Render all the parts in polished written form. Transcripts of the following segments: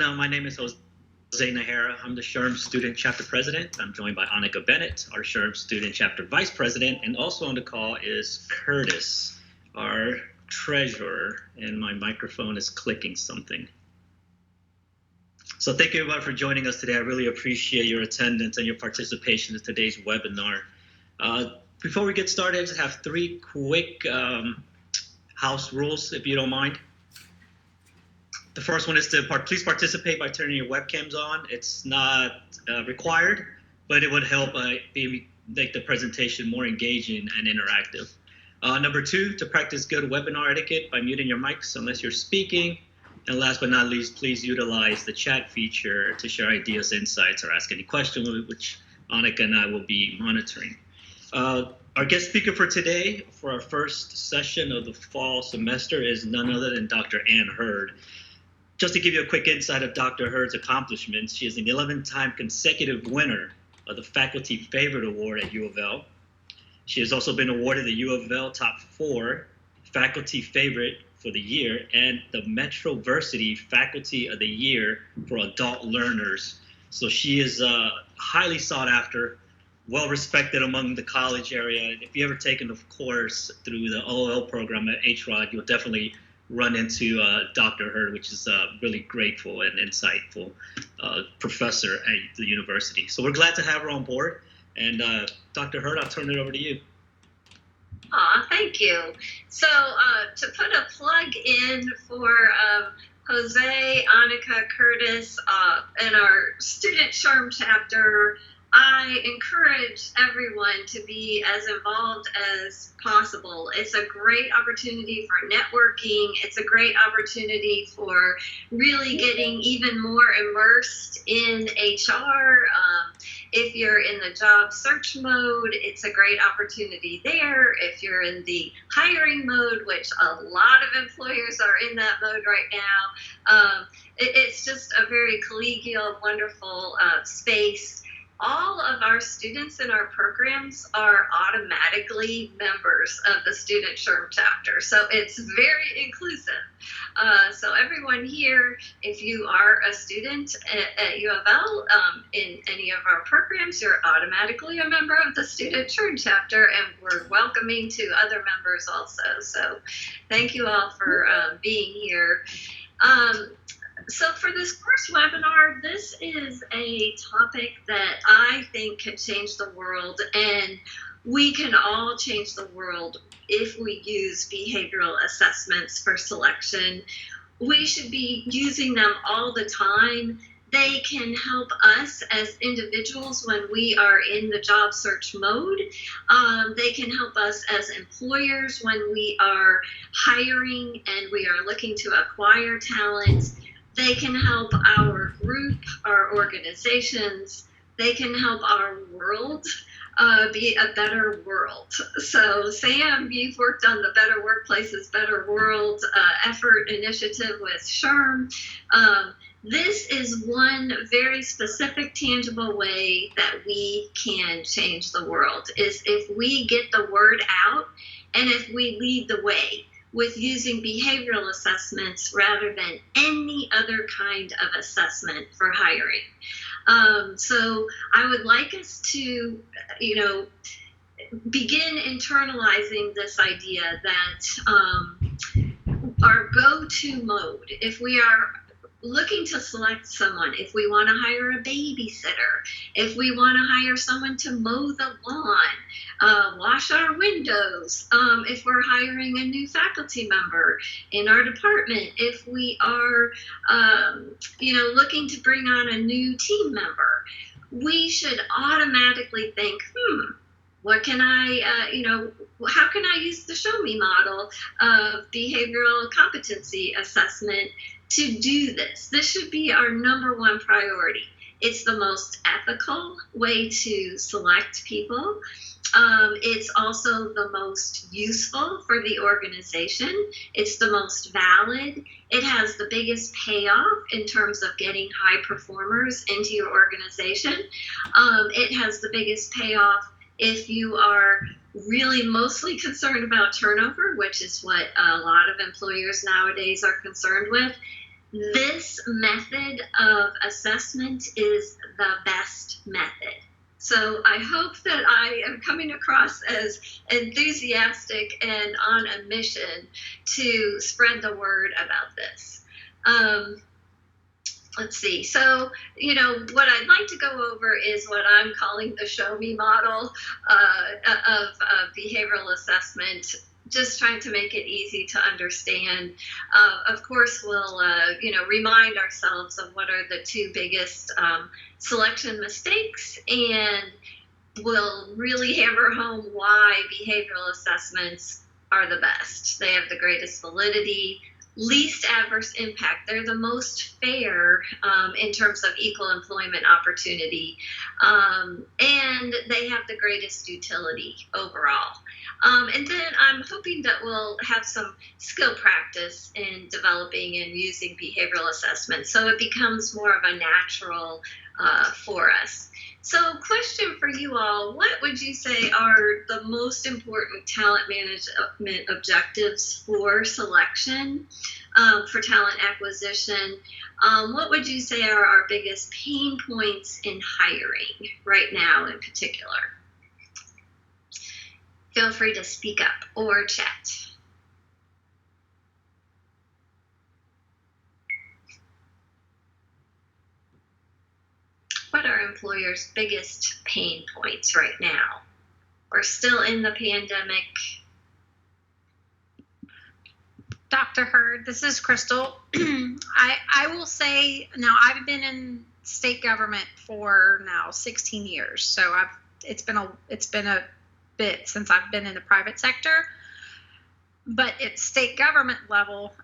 My name is Jose Nahara. I'm the SHOWME Student Chapter President. I'm joined by Annika Bennett, our SHOWME Student Chapter Vice President, and also on the call is Curtis, our Treasurer, and my microphone is clicking something. So thank you everybody for joining us today. I really appreciate your attendance and your participation in today's webinar. Before we get started, I just have three quick house rules, if you don't mind. The first one is to please participate by turning your webcams on. It's not required, but it would help make the presentation more engaging and interactive. Number two, to practice good webinar etiquette by muting your mics unless you're speaking. And last but not least, please utilize the chat feature to share ideas, insights, or ask any questions, which Annika and I will be monitoring. Our guest speaker for today, for our first session of the fall semester, is none other than Dr. Ann Hurd. Just to give you a quick insight of Dr. Hurd's accomplishments, she is an 11-time consecutive winner of the Faculty Favorite Award at U of L. She has also been awarded the U of L Top 4 Faculty Favorite for the year and the Metroversity Faculty of the Year for Adult Learners. So she is highly sought after, well respected among the college area. If you ever taken a course through the OL program at HROD, you'll definitely run into Dr. Hurd, which is a really grateful and insightful professor at the university. So we're glad to have her on board. And Dr. Hurd, I'll turn it over to you. Thank you. So to put a plug in for Jose, Annika, Curtis, and our student SHOWME chapter, I encourage everyone to be as involved as possible. It's a great opportunity for networking. It's a great opportunity for really getting even more immersed in HR. If you're in the job search mode, it's a great opportunity there. If you're in the hiring mode, which a lot of employers are in that mode right now, it's just a very collegial, wonderful space. All of our students in our programs are automatically members of the Student SHOWME chapter, so it's very inclusive. So everyone here, if you are a student at U of L in any of our programs, you're automatically a member of the Student SHOWME chapter, and we're welcoming to other members also. So thank you all for being here. So for this first webinar, this is a topic that I think can change the world, and we can all change the world if we use behavioral assessments for selection. We should be using them all the time. They can help us as individuals when we are in the job search mode. They can help us as employers when we are hiring and we are looking to acquire talent. They can help our group, our organizations. They can help our world be a better world. So Sam, you've worked on the Better Workplaces, Better World effort initiative with SHOWME. This is one very specific, tangible way that we can change the world, is if we get the word out and if we lead the way with using behavioral assessments rather than any other kind of assessment for hiring. So I would like us to, begin internalizing this idea that our go-to mode, if we are looking to select someone, if we want to hire a babysitter, if we want to hire someone to mow the lawn, wash our windows, if we're hiring a new faculty member in our department, if we are, looking to bring on a new team member, we should automatically think, what can I, how can I use the SHOWME model of behavioral competency assessment to do this? This should be our number one priority. It's the most ethical way to select people. It's also the most useful for the organization. It's the most valid. It has the biggest payoff in terms of getting high performers into your organization. It has the biggest payoff if you are really mostly concerned about turnover, which is what a lot of employers nowadays are concerned with. this method of assessment is the best method. So I hope that I am coming across as enthusiastic and on a mission to spread the word about this. Let's see. So, what I'd like to go over is what I'm calling the SHOWME model of behavioral assessment, just trying to make it easy to understand. Of course, we'll, remind ourselves of what are the two biggest selection mistakes, and we'll really hammer home why behavioral assessments are the best. They have the greatest validity, least adverse impact. They're the most fair in terms of equal employment opportunity, and they have the greatest utility overall. And then I'm hoping that we'll have some skill practice in developing and using behavioral assessment, so it becomes more of a natural for us. So, question for you all, what would you say are the most important talent management objectives for selection, for talent acquisition? What would you say are our biggest pain points in hiring right now in particular? Feel free to speak up or chat. What are employers' biggest pain points right now? We're still in the pandemic. Dr. Hurd, this is Crystal. I will say, now I've been in state government for now 16 years, so it's been a bit since I've been in the private sector. But at state government level,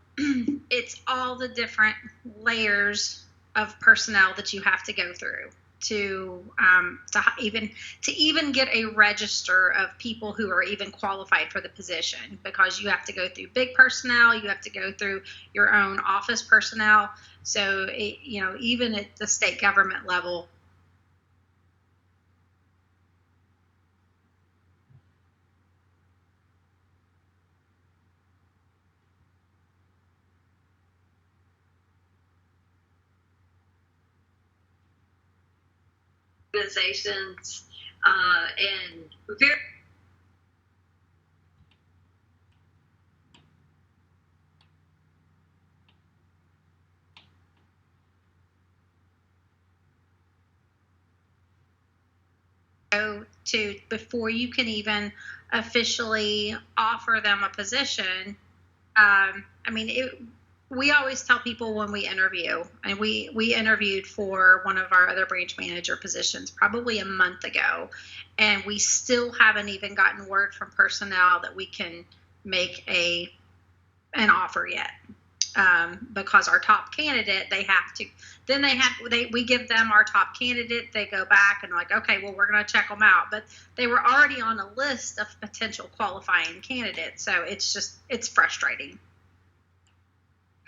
it's all the different layers of personnel that you have to go through to even get a register of people who are even qualified for the position, because you have to go through big personnel, you have to go through your own office personnel. So even at the state government level, organizations and very to before you can even officially offer them a position. We always tell people when we interview, and we interviewed for one of our other branch manager positions probably a month ago, and we still haven't even gotten word from personnel that we can make an offer yet. Because our top candidate, we give them our top candidate, they go back and like, okay, well, we're going to check them out. But they were already on a list of potential qualifying candidates. So it's frustrating.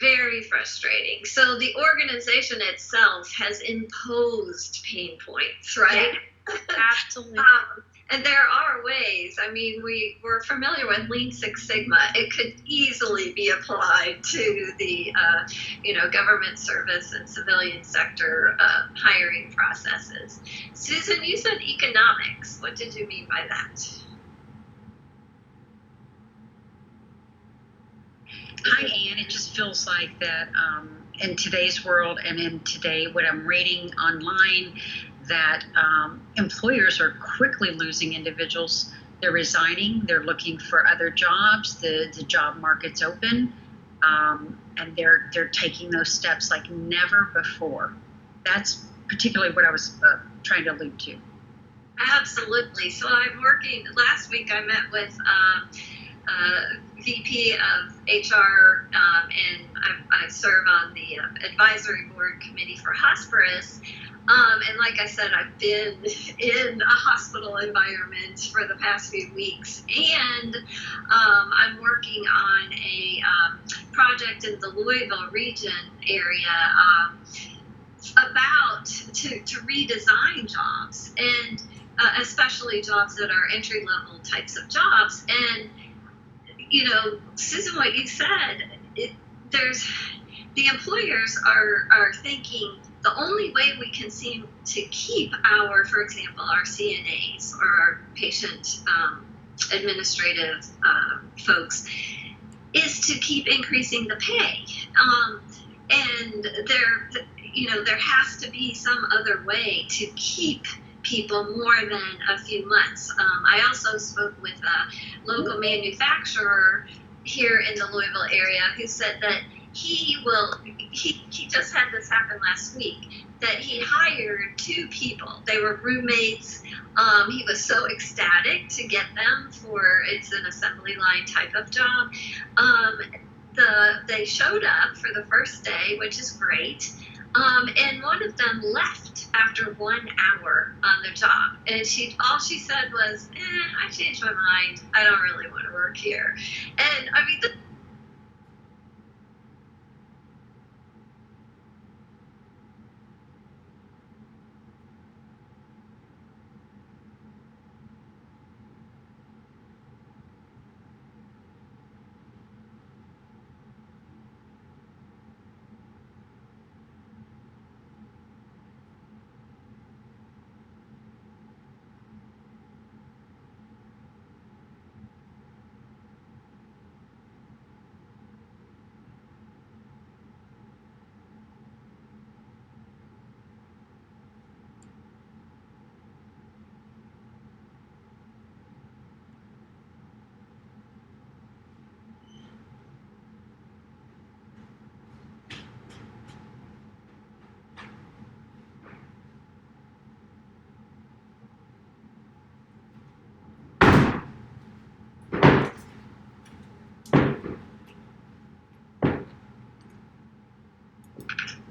Very frustrating. So the organization itself has imposed pain points, right? Yeah, absolutely. And there are ways. We're familiar with Lean Six Sigma. It could easily be applied to the, government service and civilian sector hiring processes. Susan, you said economics. What did you mean by that? Hi, Anne. It just feels like that in today's world and in today, what I'm reading online, that employers are quickly losing individuals. They're resigning. They're looking for other jobs. The job market's open, and they're taking those steps like never before. That's particularly what I was trying to allude to. Absolutely. So I'm working. Last week I met with VP of HR, and I serve on the advisory board committee for hospice. And like I said, I've been in a hospital environment for the past few weeks, and I'm working on a project in the Louisville region area about to redesign jobs, and especially jobs that are entry-level types of jobs. And Susan, what you said, the employers are thinking the only way we can seem to keep our, for example, our CNAs or our patient administrative folks is to keep increasing the pay. And there has to be some other way to keep people more than a few months. I also spoke with a local manufacturer here in the Louisville area who said that he just had this happen last week, that he hired 2 people. They were roommates. He was so ecstatic to get them for, it's an assembly line type of job. They showed up for the first day, which is great. And one of them left after 1 hour on the job. And all she said was, I changed my mind. I don't really want to work here. And I mean,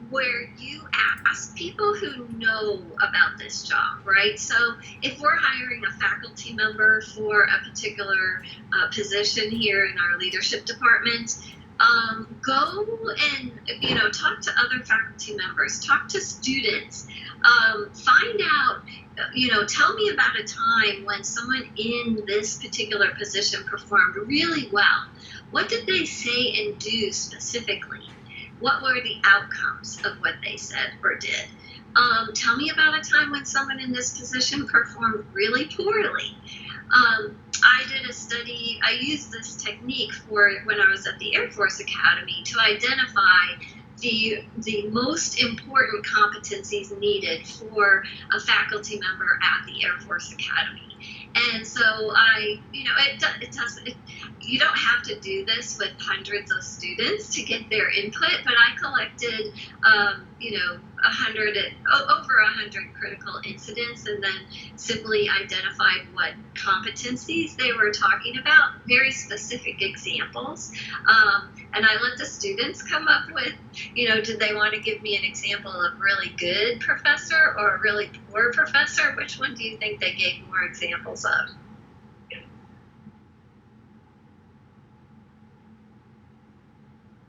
where you ask people who know about this job, right? So if we're hiring a faculty member for a particular position here in our leadership department, go and talk to other faculty members, talk to students, find out, tell me about a time when someone in this particular position performed really well. What did they say and do specifically? What were the outcomes of what they said or did? Tell me about a time when someone in this position performed really poorly. I did a study, I used this technique for when I was at the Air Force Academy to identify the most important competencies needed for a faculty member at the Air Force Academy. And so you don't have to do this with hundreds of students to get their input, but I collected, over 100 critical incidents and then simply identified what competencies they were talking about, very specific examples. And I let the students come up with, did they want to give me an example of really good professor or a really poor professor? Which one do you think they gave more examples of?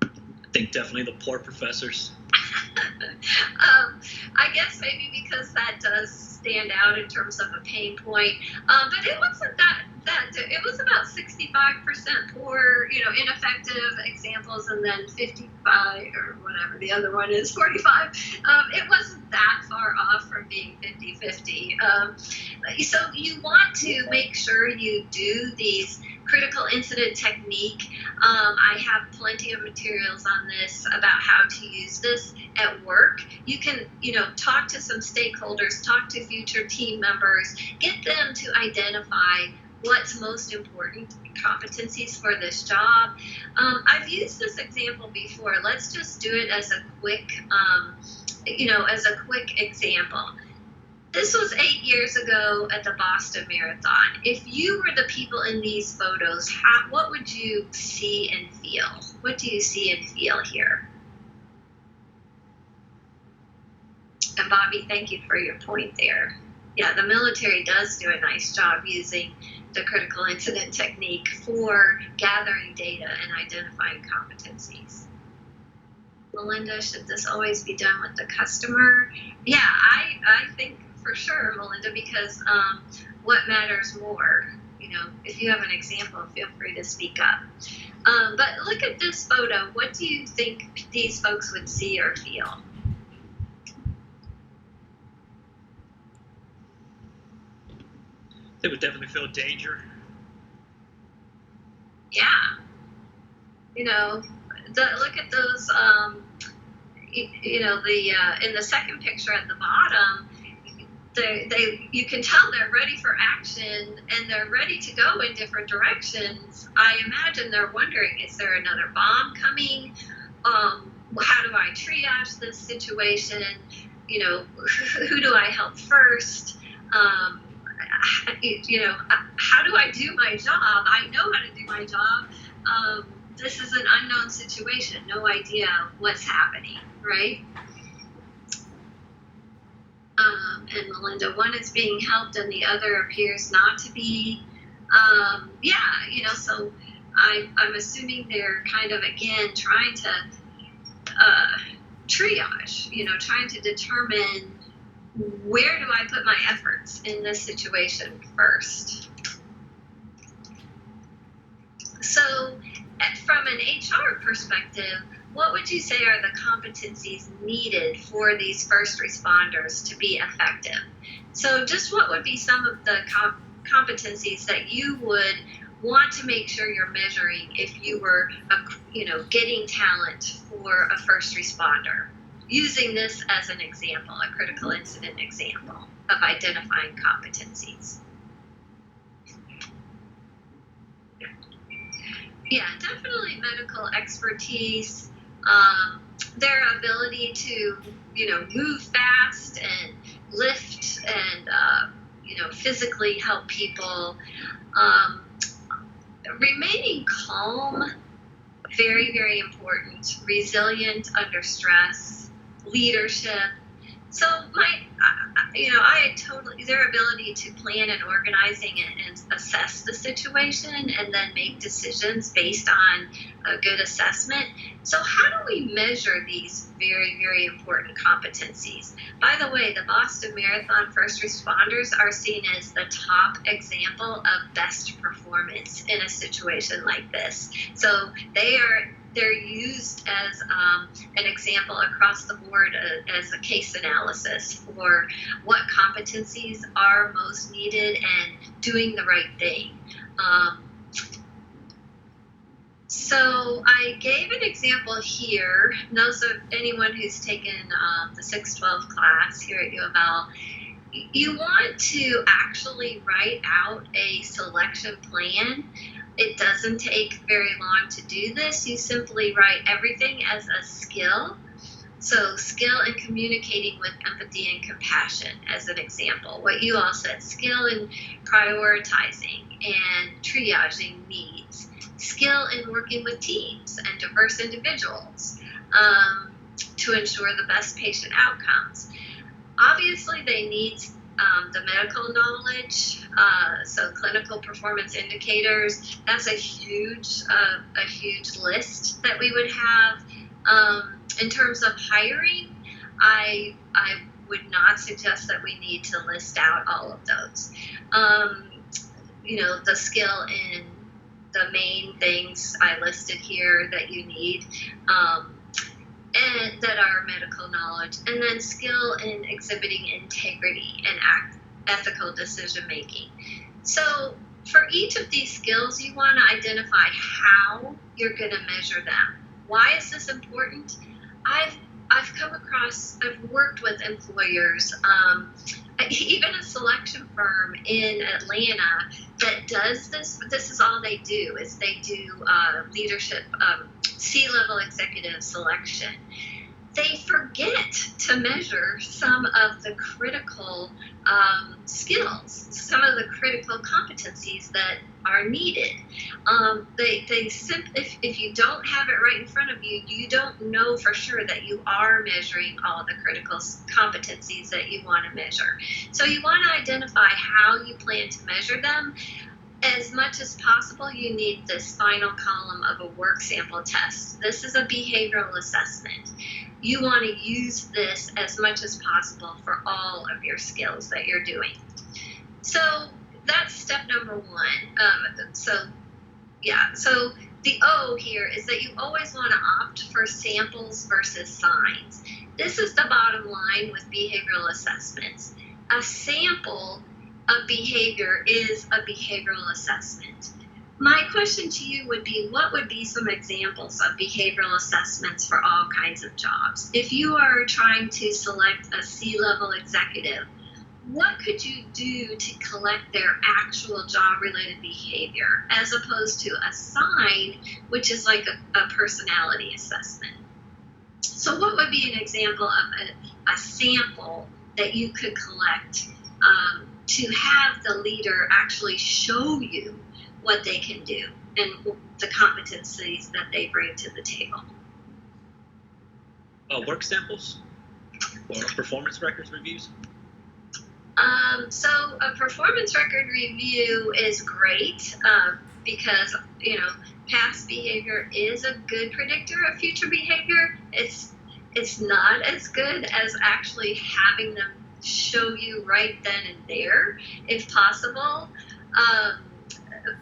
I think definitely the poor professors. I guess maybe because that does stand out in terms of a pain point, but it wasn't that it was about 65% poor, ineffective examples, and then 55 or whatever the other one is, 45. It wasn't that far off from being 50-50. So you want to make sure you do these critical incident technique. I have plenty of materials on this about how to use this at work. You can, talk to some stakeholders, talk to future team members, get them to identify what's most important competencies for this job. I've used this example before. Let's just do it as a quick, example. This was 8 years ago at the Boston Marathon. If you were the people in these photos, what would you see and feel? What do you see and feel here? And Bobby, thank you for your point there. Yeah, the military does do a nice job using the critical incident technique for gathering data and identifying competencies. Melinda, should this always be done with the customer? Yeah, I think for sure, Melinda, because what matters more? if you have an example, feel free to speak up. But look at this photo. What do you think these folks would see or feel? They would definitely feel danger. Yeah. Look at those, in the second picture at the bottom, you can tell they're ready for action and they're ready to go in different directions. I imagine they're wondering, is there another bomb coming? How do I triage this situation? Who do I help first? How do I do my job? I know how to do my job. This is an unknown situation. No idea what's happening, right? And Melinda, one is being helped and the other appears not to be. So I'm assuming they're kind of, again, trying to triage, trying to determine where do I put my efforts in this situation first. So from an HR perspective, what would you say are the competencies needed for these first responders to be effective? So just what would be some of the competencies that you would want to make sure you're measuring if you were, getting talent for a first responder? Using this as an example, a critical incident example of identifying competencies. Yeah, definitely medical expertise, their ability to, move fast and lift and, physically help people. Remaining calm, very, very important. Resilient under stress, leadership. So their ability to plan and organizing and assess the situation and then make decisions based on a good assessment. So how do we measure these very, very important competencies? By the way, the Boston Marathon first responders are seen as the top example of best performance in a situation like this. So they're used as an example across the board as a case analysis for what competencies are most needed and doing the right thing. So I gave an example here. Those of anyone who's taken the 612 class here at U of L, you want to actually write out a selection plan. It doesn't take very long to do this. You simply write everything as a skill. So skill in communicating with empathy and compassion as an example. What you all said, skill in prioritizing and triaging needs. Skill in working with teams and diverse individuals to ensure the best patient outcomes. Obviously, they need the medical knowledge, so clinical performance indicators. That's a huge list that we would have. In terms of hiring, I would not suggest that we need to list out all of those. The skill in the main things I listed here that you need, and that are medical knowledge, and then skill in exhibiting integrity and ethical decision making. So for each of these skills, you want to identify how you're going to measure them. Why is this important? I've worked with employers, even a selection firm in Atlanta that does this. This is all they do, is they do leadership, C-level executive selection. They forget to measure some of the critical skills, some of the critical competencies that are needed. If you don't have it right in front of you, you don't know for sure that you are measuring all the critical competencies that you want to measure. So you want to identify how you plan to measure them. As much as possible, you need this final column of a work sample test. This is a behavioral assessment. You want to use this as much as possible for all of your skills that you're doing. So that's step number one. So the O here is that you always want to opt for samples versus signs. This is the bottom line with behavioral assessments. A sample of behavior is a behavioral assessment. My question to you would be, what would be some examples of behavioral assessments for all kinds of jobs? If you are trying to select a C-level executive, what could you do to collect their actual job-related behavior as opposed to a sign, which is like a personality assessment? So what would be an example of a sample that you could collect to have the leader actually show you what they can do and the competencies that they bring to the table? Work samples or performance records reviews? So a performance record review is great because, past behavior is a good predictor of future behavior. It's not as good as actually having them show you right then and there, if possible.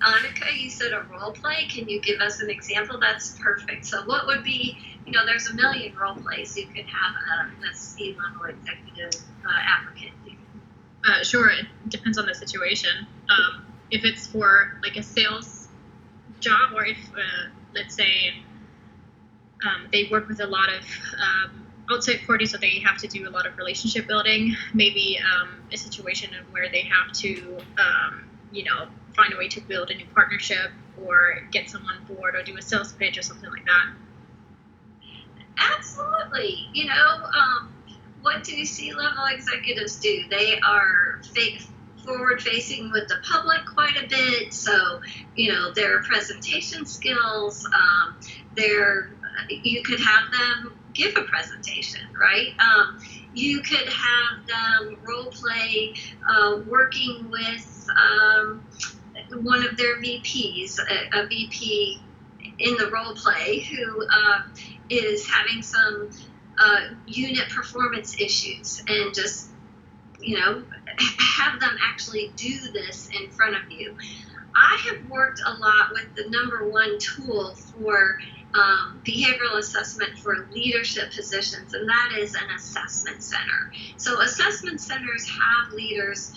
Annika, you said a role play. Can you give us an example? That's perfect. So what would be, there's a million role plays you could have a C-level executive applicant do. Sure, it depends on the situation. If it's for like a sales job, or if, let's say, they work with a lot of outside parties, so they have to do a lot of relationship building, maybe a situation where they have to, find a way to build a new partnership or get someone board or do a sales pitch or something like that. Absolutely. What do C-level executives do? They are forward-facing with the public quite a bit. So, their presentation skills, you could have them give a presentation, right? You could have them role play working with one of their VPs, a VP in the role play who is having some unit performance issues, and just, have them actually do this in front of you. I have worked a lot with the number one tool for behavioral assessment for leadership positions, and that is an assessment center. So assessment centers have leaders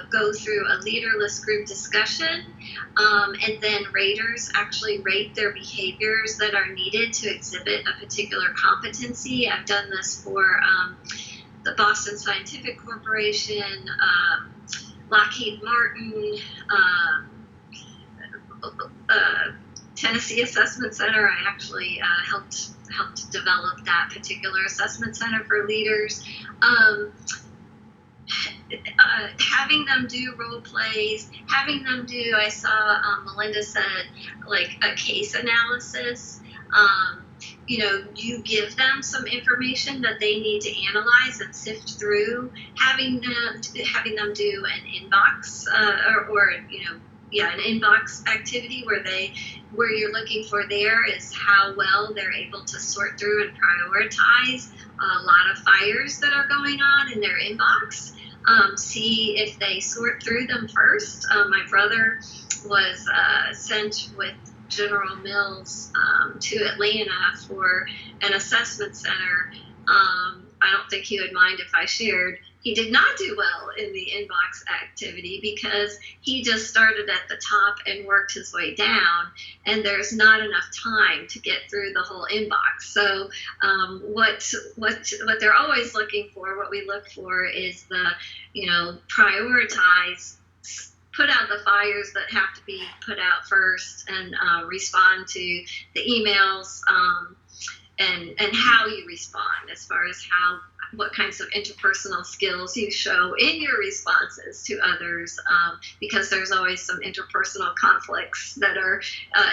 go through a leaderless group discussion, and then raters actually rate their behaviors that are needed to exhibit a particular competency. I've done this for the Boston Scientific Corporation, Lockheed Martin, Tennessee Assessment Center. I actually helped develop that particular assessment center for leaders. Having them do role plays, having them do, I saw Melinda said, like a case analysis. You give them some information that they need to analyze and sift through. Having them do an inbox an inbox activity where you're looking for there is how well they're able to sort through and prioritize a lot of fires that are going on in their inbox. See if they sort through them first. My brother was sent with General Mills to Atlanta for an assessment center. I don't think he would mind if I shared. He did not do well in the inbox activity because he just started at the top and worked his way down, and there's not enough time to get through the whole inbox. So what they're always looking for, what we look for is the, prioritize, put out the fires that have to be put out first, and respond to the emails, and how you respond as far as what kinds of interpersonal skills you show in your responses to others, because there's always some interpersonal conflicts that are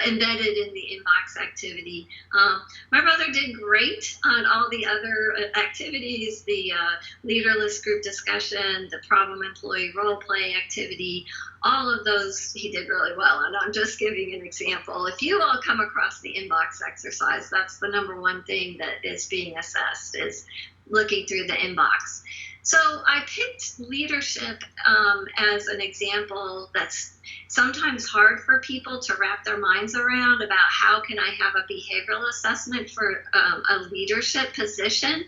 embedded in the inbox activity. My brother did great on all the other activities, the leaderless group discussion, the problem employee role play activity. All of those he did really well, and I'm just giving an example. If you all come across the inbox exercise, that's the number one thing that is being assessed, is looking through the inbox. So I picked leadership as an example that's sometimes hard for people to wrap their minds around about how can I have a behavioral assessment for a leadership position.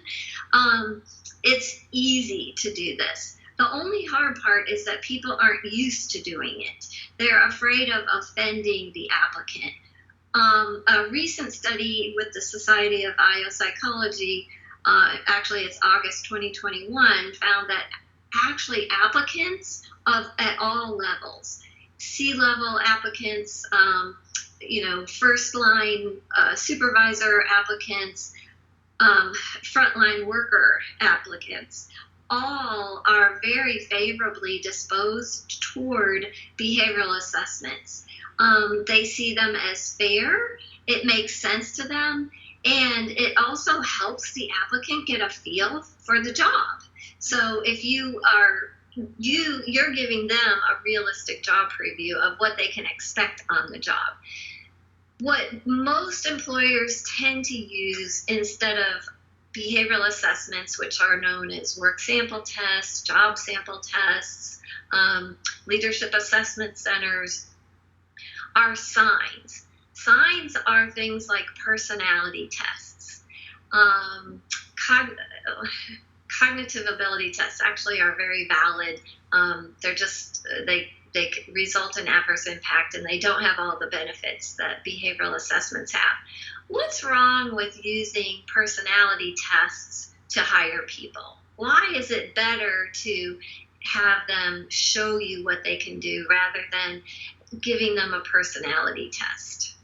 It's easy to do this. The only hard part is that people aren't used to doing it. They're afraid of offending the applicant. A recent study with the Society of Biopsychology, actually it's August 2021, found that actually applicants at all levels, C-level applicants, first line supervisor applicants, frontline worker applicants, all are very favorably disposed toward behavioral assessments. They see them as fair, it makes sense to them, and it also helps the applicant get a feel for the job. So if you're giving them a realistic job preview of what they can expect on the job. What most employers tend to use instead of behavioral assessments, which are known as work sample tests, job sample tests, leadership assessment centers, are signs. Signs are things like personality tests. Cognitive ability tests actually are very valid. They result in adverse impact, and they don't have all the benefits that behavioral assessments have. What's wrong with using personality tests to hire people? Why is it better to have them show you what they can do rather than giving them a personality test?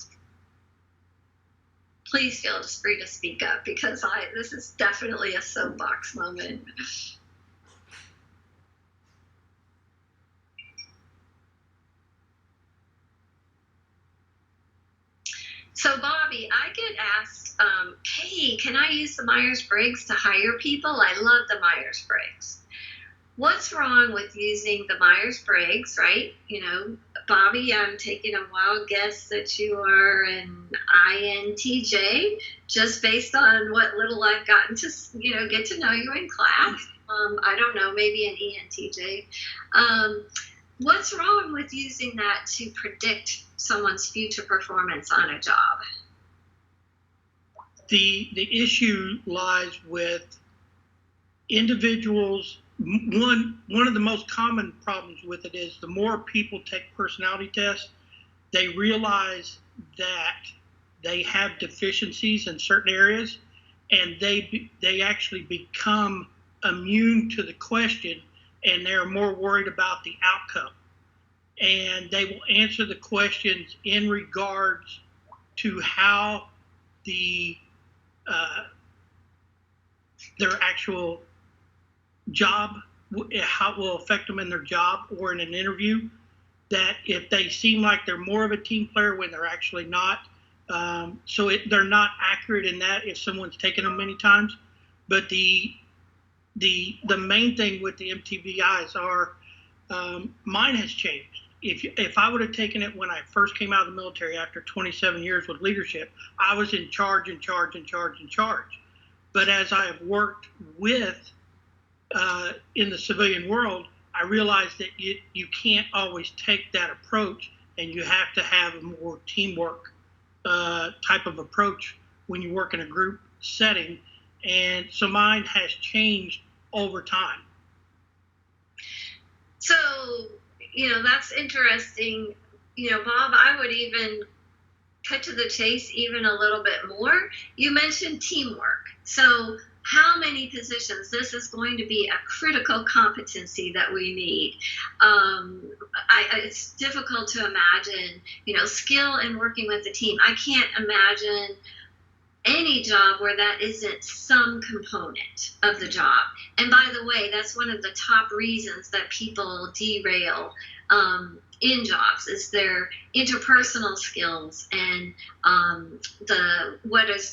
Please feel free to speak up, because this is definitely a soapbox moment. So Bobby, I get asked, hey, can I use the Myersbriggs to hire people? I love the Myersbriggs. What's wrong with using the Myersbriggs, right? Bobby, I'm taking a wild guess that you are an INTJ, just based on what little I've gotten to, get to know you in class. I don't know, maybe an ENTJ. What's wrong with using that to predict someone's future performance on a job? The issue lies with individuals. One of the most common problems with it is the more people take personality tests, they realize that they have deficiencies in certain areas, and they actually become immune to the question, and they're more worried about the outcome. And they will answer the questions in regards to how their actual job, how it will affect them in their job or in an interview, that if they seem like they're more of a team player when they're actually not. They're not accurate in that if someone's taken them many times. But the main thing with the MTBIs are, mine has changed. If I would have taken it when I first came out of the military after 27 years with leadership, I was in charge. But as I have worked with in the civilian world, I realized that you can't always take that approach, and you have to have a more teamwork type of approach when you work in a group setting. And so mine has changed over time. So, that's interesting. Bob, I would even cut to the chase even a little bit more. You mentioned teamwork. So how many positions? This is going to be a critical competency that we need. It's difficult to imagine, skill in working with a team. I can't imagine any job where that isn't some component of the job. And by the way, that's one of the top reasons that people derail in jobs, is their interpersonal skills and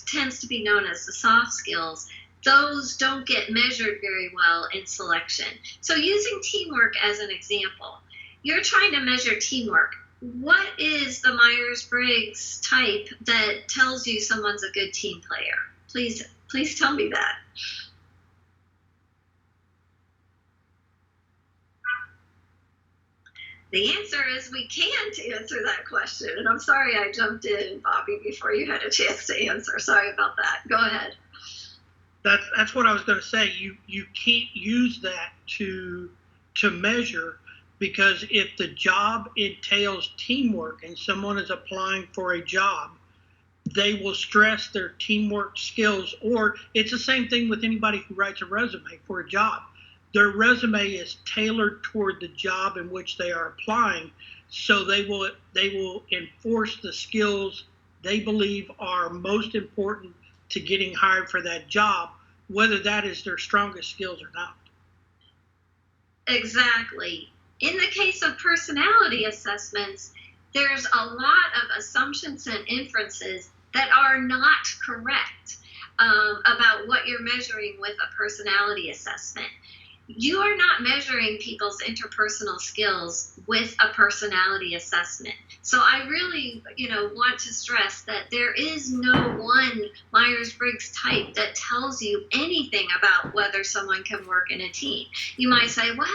tends to be known as the soft skills. Those don't get measured very well in selection. So using teamwork as an example, you're trying to measure teamwork. What is the Myersbriggs type that tells you someone's a good team player? Please tell me that. The answer is we can't answer that question. And I'm sorry I jumped in, Bobby, before you had a chance to answer. Sorry about that. Go ahead. That's what I was going to say. You can't use that to measure, because if the job entails teamwork and someone is applying for a job, they will stress their teamwork skills. Or it's the same thing with anybody who writes a resume for a job. Their resume is tailored toward the job in which they are applying, so they will enforce the skills they believe are most important to getting hired for that job, whether that is their strongest skills or not. Exactly. In the case of personality assessments, there's a lot of assumptions and inferences that are not correct about what you're measuring with a personality assessment. You are not measuring people's interpersonal skills with a personality assessment. So I really, want to stress that there is no one Myersbriggs type that tells you anything about whether someone can work in a team. You might say, well,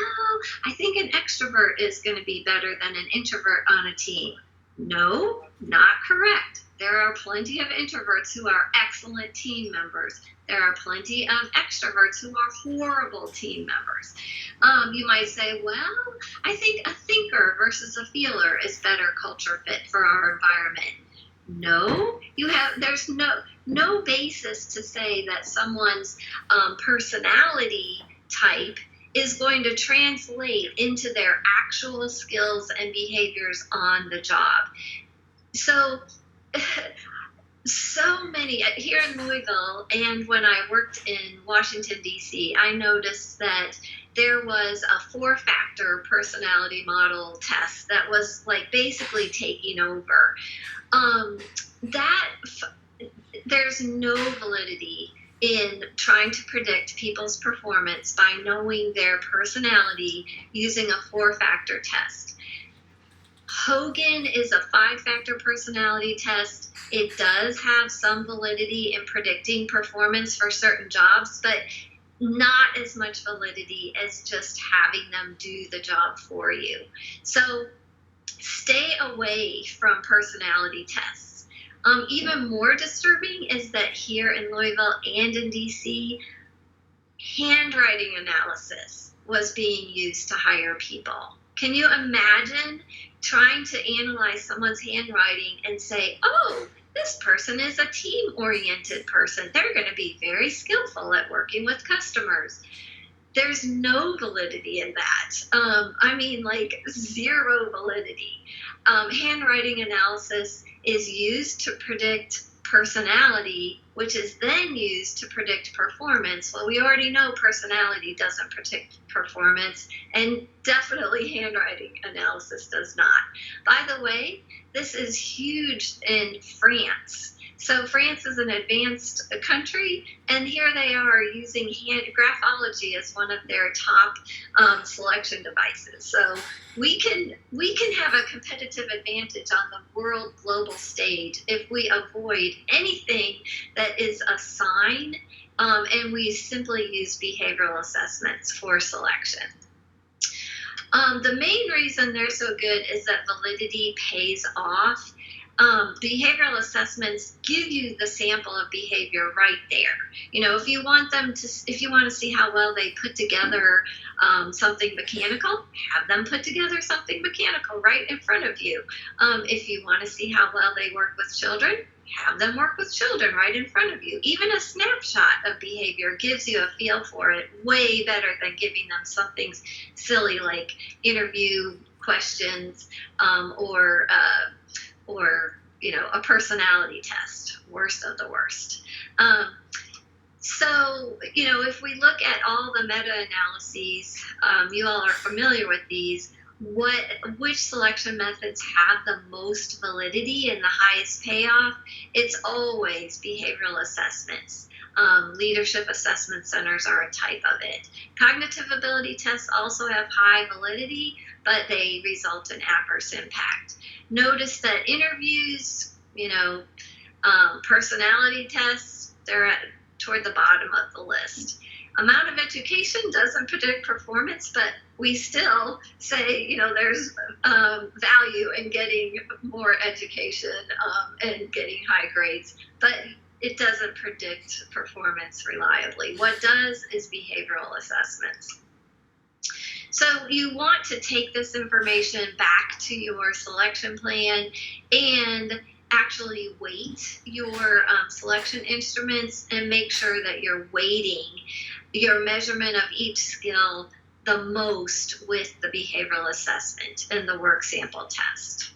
I think an extrovert is going to be better than an introvert on a team. No, not correct. There are plenty of introverts who are excellent team members. There are plenty of extroverts who are horrible team members. You might say, well, I think a thinker versus a feeler is better culture fit for our environment. No, there's no basis to say that someone's personality type is going to translate into their actual skills and behaviors on the job. So many here in Louisville, and when I worked in Washington, D.C., I noticed that there was a 4-factor personality model test that was basically taking over. There's no validity in trying to predict people's performance by knowing their personality using a 4-factor test. Hogan is a 5-factor personality test. It does have some validity in predicting performance for certain jobs, but not as much validity as just having them do the job for you. So stay away from personality tests. Even more disturbing is that here in Louisville and in DC, handwriting analysis was being used to hire people. Can you imagine trying to analyze someone's handwriting and say, oh, this person is a team-oriented person. They're going to be very skillful at working with customers. There's no validity in that. Zero validity. Handwriting analysis is used to predict personality, which is then used to predict performance. Well, we already know personality doesn't predict performance, and definitely handwriting analysis does not. By the way, this is huge in France. So France is an advanced country, and here they are using graphology as one of their top selection devices. So we can have a competitive advantage on the world global stage if we avoid anything that is a sign, and we simply use behavioral assessments for selection. The main reason they're so good is that validity pays off. Behavioral assessments give you the sample of behavior right there. If you want to see how well they put together something mechanical, have them put together something mechanical right in front of you. If you want to see how well they work with children, have them work with children right in front of you. Even a snapshot of behavior gives you a feel for it way better than giving them something silly like interview questions or a personality test, worst of the worst. So if we look at all the meta-analyses, you all are familiar with these, which selection methods have the most validity and the highest payoff? It's always behavioral assessments. Leadership assessment centers are a type of it. Cognitive ability tests also have high validity, but they result in adverse impact. Notice that interviews, personality tests, they're toward the bottom of the list. amount of education doesn't predict performance, but we still say, there's value in getting more education and getting high grades, but it doesn't predict performance reliably. What does is behavioral assessments. So you want to take this information back to your selection plan and actually weight your selection instruments and make sure that you're weighting your measurement of each skill the most with the behavioral assessment and the work sample test.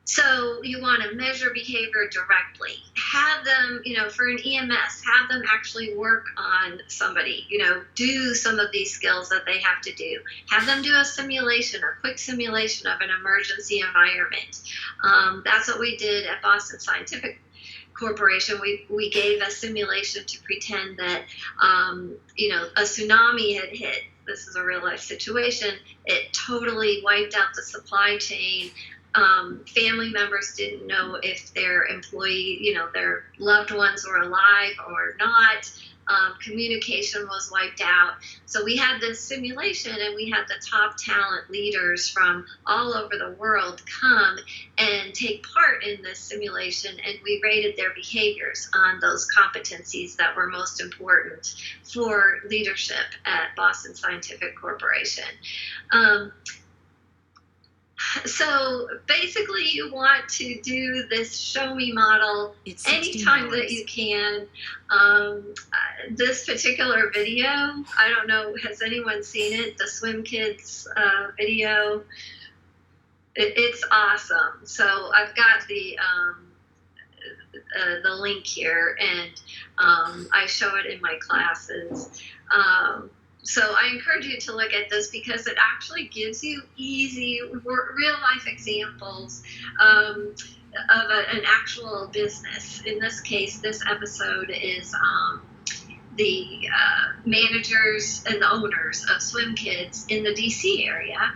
So you want to measure behavior directly. Have them, for an EMS, have them actually work on somebody, do some of these skills that they have to do. Have them do a simulation, a quick simulation of an emergency environment. That's what we did at Boston Scientific Corporation. We gave a simulation to pretend that, a tsunami had hit. This is a real life situation. It totally wiped out the supply chain. Family members didn't know if their employee, their loved ones were alive or not. Communication was wiped out. So we had this simulation and we had the top talent leaders from all over the world come and take part in this simulation, and we rated their behaviors on those competencies that were most important for leadership at Boston Scientific Corporation. So basically you want to do this SHOWME model anytime that you can. This particular video, I don't know, has anyone seen it? The Swim Kids video? It's awesome. So I've got the link here, and I show it in my classes. So I encourage you to look at this because it actually gives you easy real-life examples of an actual business. In this case, this episode is the managers and the owners of Swim Kids in the DC area.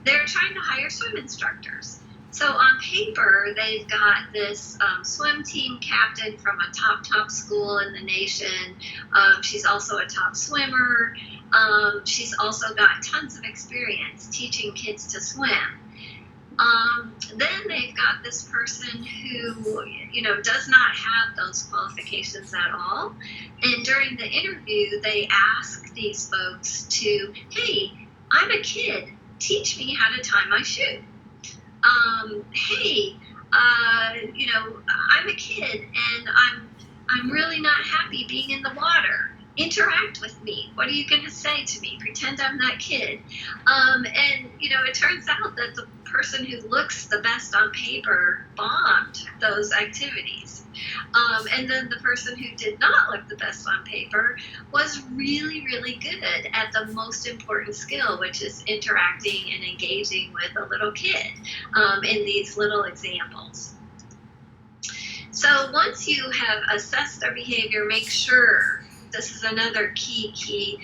They're trying to hire swim instructors. So on paper, they've got this swim team captain from a top school in the nation. She's also a top swimmer. She's also got tons of experience teaching kids to swim. Then they've got this person who, does not have those qualifications at all. And during the interview, they ask these folks to, hey, I'm a kid. Teach me how to tie my shoe. Hey, I'm a kid and I'm really not happy being in the water. Interact with me. What are you going to say to me? Pretend I'm that kid. And, it turns out that the person who looks the best on paper bombed those activities. And then the person who did not look the best on paper was really, really good at the most important skill, which is interacting and engaging with a little kid in these little examples. So once you have assessed their behavior, make sure, this is another key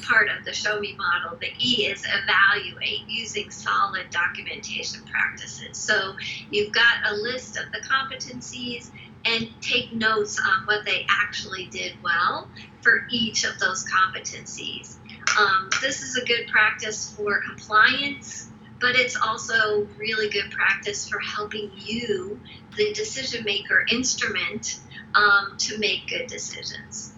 part of the SHOWME model. The E is evaluate using solid documentation practices. So you've got a list of the competencies and take notes on what they actually did well for each of those competencies. This is a good practice for compliance, but it's also really good practice for helping you, the decision maker instrument, to make good decisions.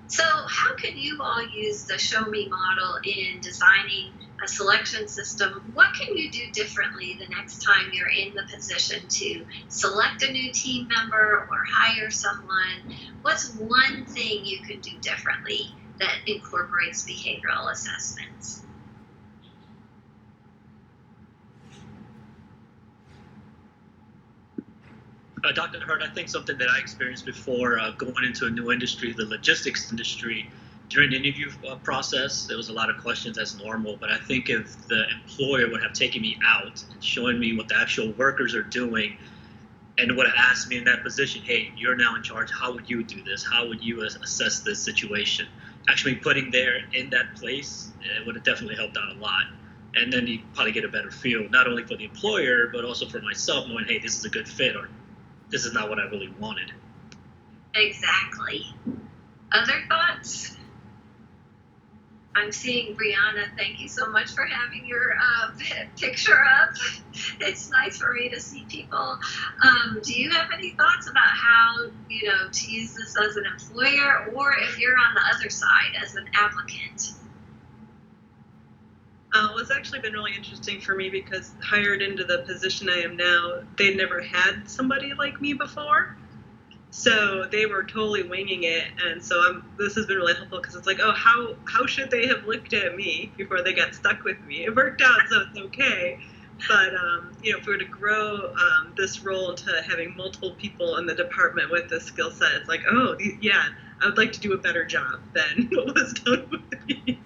So how can you all use the SHOWME model in designing a selection system? What can you do differently the next time you're in the position to select a new team member or hire someone? What's one thing you can do differently that incorporates behavioral assessments? Dr. Hurt, I think something that I experienced before going into a new industry, the logistics industry, during the interview process, there was a lot of questions as normal, but I think if the employer would have taken me out and shown me what the actual workers are doing and would have asked me in that position, hey, you're now in charge, how would you do this? How would you assess this situation? Actually putting there in that place, it would have definitely helped out a lot. And then you probably get a better feel, not only for the employer, but also for myself, knowing, hey, this is a good fit, or this is not what I really wanted. Exactly. Other thoughts? I'm seeing Brianna. Thank you so much for having your picture up. It's nice for me to see people. Do you have any thoughts about how, to use this as an employer, or if you're on the other side as an applicant? Well, it's actually been really interesting for me because hired into the position I am now, they never had somebody like me before. So they were totally winging it, and so this has been really helpful because it's like, oh, how should they have looked at me before they got stuck with me? It worked out, so it's okay. But if we were to grow this role into having multiple people in the department with this skill set, it's like, oh, yeah, I would like to do a better job than what was done with me.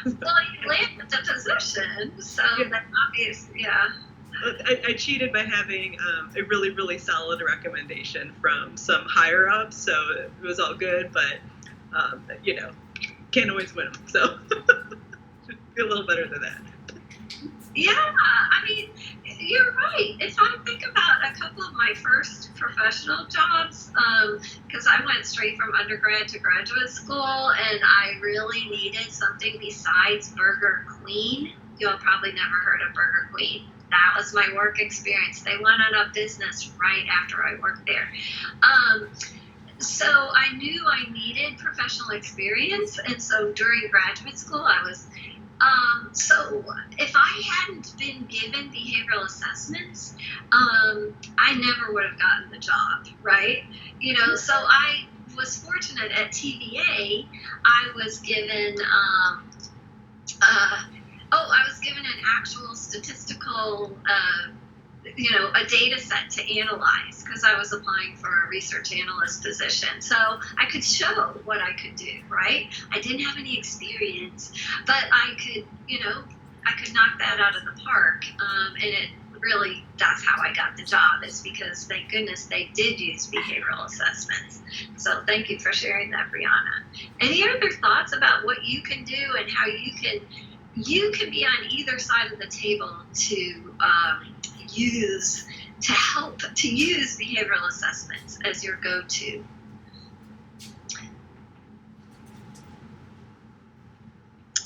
Well, you landed the position, so that's obvious, yeah. I cheated by having a really, really solid recommendation from some higher ups, so it was all good, but, can't always win them, so should be a little better than that. Yeah, I mean, you're right. If I think about a couple of my first professional jobs, because I went straight from undergrad to graduate school, and I really needed something besides Burger Queen. You'll probably never heard of Burger Queen. That was my work experience. They went out of business right after I worked there. So I knew I needed professional experience, and so during graduate school, I was. So if I hadn't been given behavioral assessments, I never would have gotten the job, right? So I was fortunate at TVA. I was given. I was given an actual statistical, a data set to analyze because I was applying for a research analyst position. So I could show what I could do, right? I didn't have any experience, but I could knock that out of the park. And it really, that's how I got the job, is because thank goodness they did use behavioral assessments. So thank you for sharing that, Brianna. Any other thoughts about what you can do and how you can be on either side of the table to use behavioral assessments as your go-to?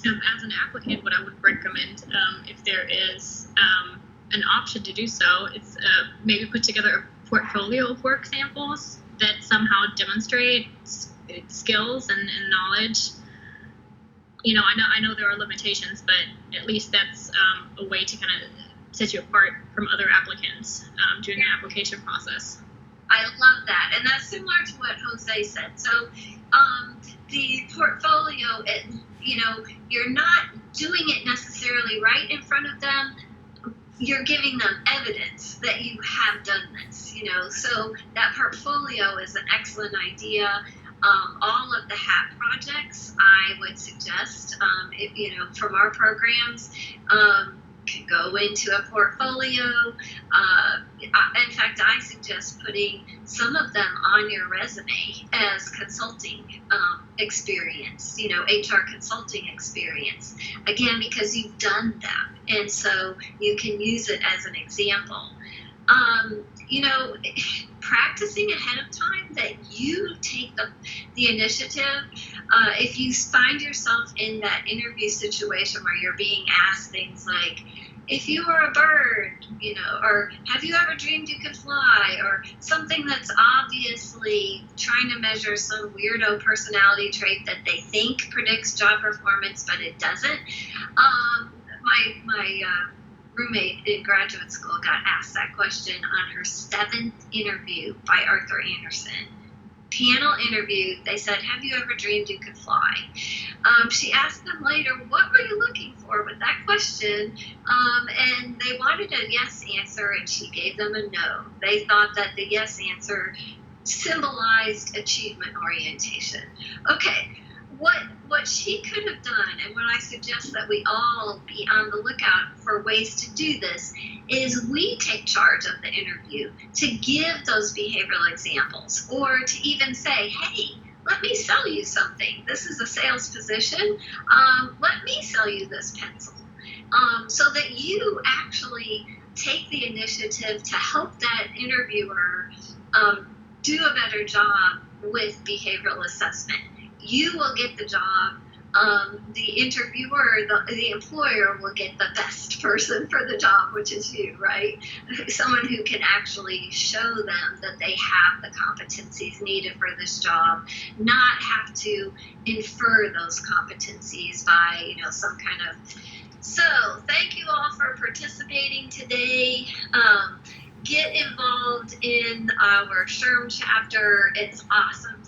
As an applicant, what I would recommend, if there is an option to do so, is maybe put together a portfolio of work samples that somehow demonstrate skills and knowledge. I know there are limitations, but at least that's a way to kind of set you apart from other applicants during the application process. I love that, and that's similar to what Jose said. So the portfolio, you're not doing it necessarily right in front of them. You're giving them evidence that you have done this, So that portfolio is an excellent idea. All of the HAT projects, I would suggest, from our programs, can go into a portfolio. In fact, I suggest putting some of them on your resume as consulting experience, HR consulting experience. Again, because you've done them, and so you can use it as an example. Practicing ahead of time that you take the initiative. If you find yourself in that interview situation where you're being asked things like, if you were a bird, or have you ever dreamed you could fly, or something that's obviously trying to measure some weirdo personality trait that they think predicts job performance, but it doesn't. My roommate in graduate school got asked that question on her 7th interview by Arthur Anderson. Panel interview, they said, have you ever dreamed you could fly? She asked them later, what were you looking for with that question? And they wanted a yes answer, and she gave them a no. They thought that the yes answer symbolized achievement orientation. Okay, what she could have done, and what I suggest that we all be on the lookout for ways to do this, is we take charge of the interview to give those behavioral examples, or to even say, hey, let me sell you something. This is a sales position. Let me sell you this pencil. So that you actually take the initiative to help that interviewer do a better job with behavioral assessment. you will get the job. The interviewer, the employer will get the best person for the job, which is you, right? Someone who can actually show them that they have the competencies needed for this job, not have to infer those competencies by, some kind of. So thank you all for participating today. Get involved in our SHOWME chapter. It's awesome